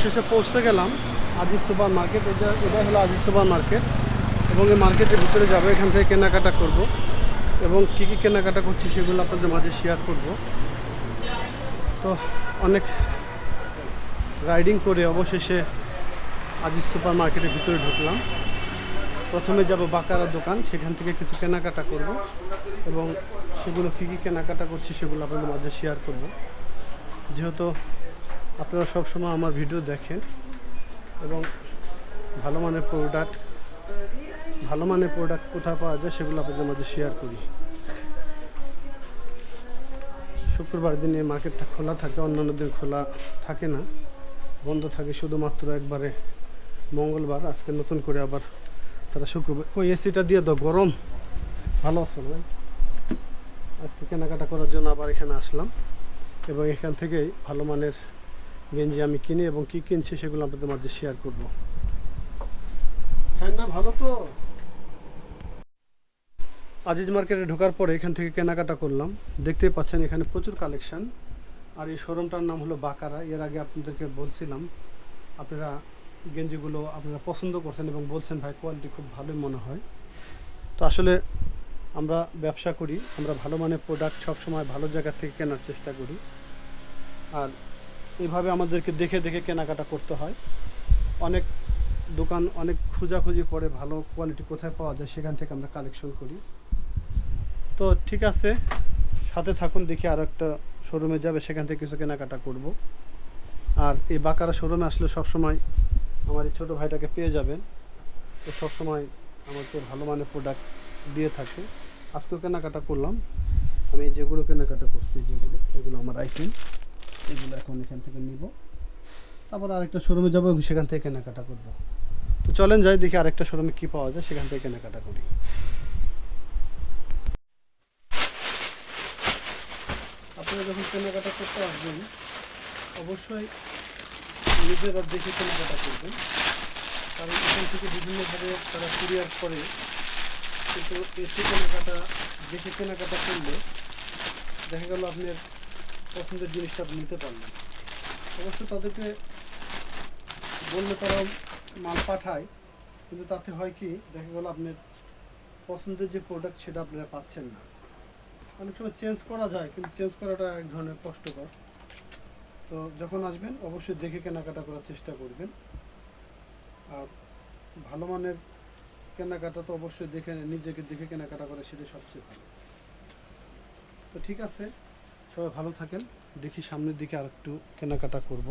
অবশেষে পৌঁছে গেলাম আজিজ সুপার মার্কেট। এটা হলো আজিজ সুপার মার্কেট এবং এই মার্কেটের ভিতরে যাবো, এখান থেকে কেনাকাটা করব এবং কী কী কেনাকাটা করছি সেগুলো আপনাদের মাঝে শেয়ার করব। তো অনেক রাইডিং করে অবশেষে আজিজ সুপার মার্কেটের ভিতরে ঢুকলাম। প্রথমে যাব বাকারা দোকান, সেখান থেকে কিছু কেনাকাটা করব এবং সেগুলো কী কী কেনাকাটা করছি সেগুলো আপনাদের মাঝে শেয়ার করব। যেহেতু আপনারা সবসময় আমার ভিডিও দেখেন এবং ভালো মানের প্রোডাক্ট কোথায় পাওয়া যায় সেগুলো আপনাদের মাঝে শেয়ার করি। শুক্রবার দিন এই মার্কেটটা খোলা থাকে, অন্যান্য দিন খোলা থাকে না, বন্ধ থাকে শুধুমাত্র একবারে মঙ্গলবার। আজকে নতুন করে আবার তারা শুক্রবার, ওই এসিটা দিয়ে দাও, গরম। ভালো আছো ভাই? আজকে কেনাকাটা করার জন্য আবার এখানে আসলাম এবং এখান থেকেই ভালো মানের গেঞ্জি আমি কিনি এবং কী কিনছি সেগুলো আপনাদের মাঝে শেয়ার করব। না ভালো তো। আজিজ মার্কেটে ঢোকার পরে এখান থেকে কেনাকাটা করলাম। দেখতেই পাচ্ছেন এখানে প্রচুর কালেকশন। আর এই শোরুমটার নাম হলো বাকারা। এর আগে আপনাদেরকে বলছিলাম, আপনারা গেঞ্জিগুলো আপনারা পছন্দ করছেন এবং বলছেন ভাই কোয়ালিটি খুব ভালোই মনে হয়। তো আসলে আমরা ব্যবসা করি, আমরা ভালো মানের প্রোডাক্ট সবসময় ভালো জায়গা থেকে কেনার চেষ্টা করি। আর এইভাবে আমাদেরকে দেখে দেখে কেনাকাটা করতে হয়। অনেক দোকান অনেক খোঁজাখুঁজি পরে ভালো কোয়ালিটি কোথায় পাওয়া যায় সেখান থেকে আমরা কালেকশন করি। তো ঠিক আছে, সাথে থাকুন, দেখি আর একটা শোরুমে যাবে, সেখান থেকে কিছু কেনাকাটা করব। আর এই বাকারা শোরুমে আসলে সবসময় আমার এই ছোটো ভাইটাকে পেয়ে যাবেন। তো সবসময় আমাকে ভালো মানের প্রোডাক্ট দিয়ে থাকে। আজকেও কেনাকাটা করলাম। আমি যেগুলো কেনাকাটা করছি এগুলো আমার আইটেম, এগুলো এখন এখান থেকে নিব। তারপর আরেকটা শোরুমে যাবো, সেখান থেকে কেনাকাটা করব। তো চলেন যাই, দেখি আরেকটা শোরুমে কী পাওয়া যায়, সেখান থেকে কেনাকাটা করি। আপনারা যখন কেনাকাটা করতে আসবেন অবশ্যই নিজেরা দেখে কেনাকাটা করবেন, কারণ এখান থেকে বিভিন্নভাবে তারা কুরিয়ার করে। কিন্তু এসে দেখে কেনাকাটা করলে দেখা গেল আপনার পছন্দের জিনিসটা আপনি নিতে পারলেন। অবশ্য তাদেরকে বললে তারা মাল পাঠায়, কিন্তু তাতে হয় কি, দেখা গেল আপনার পছন্দের যে প্রোডাক্ট সেটা আপনারা পাচ্ছেন না। অনেক সময় চেঞ্জ করা যায়, কিন্তু চেঞ্জ করাটা এক ধরনের কষ্টকর। তো যখন আসবেন অবশ্যই দেখে কেনাকাটা করার চেষ্টা করবেন। আর ভালো মানের কেনাকাটা তো অবশ্যই নিজেকে দেখে কেনাকাটা করে, সেটা সবচেয়ে ভালো। তো ঠিক আছে, সবাই ভালো থাকেন। দেখি সামনের দিকে আর একটু কেনাকাটা করব।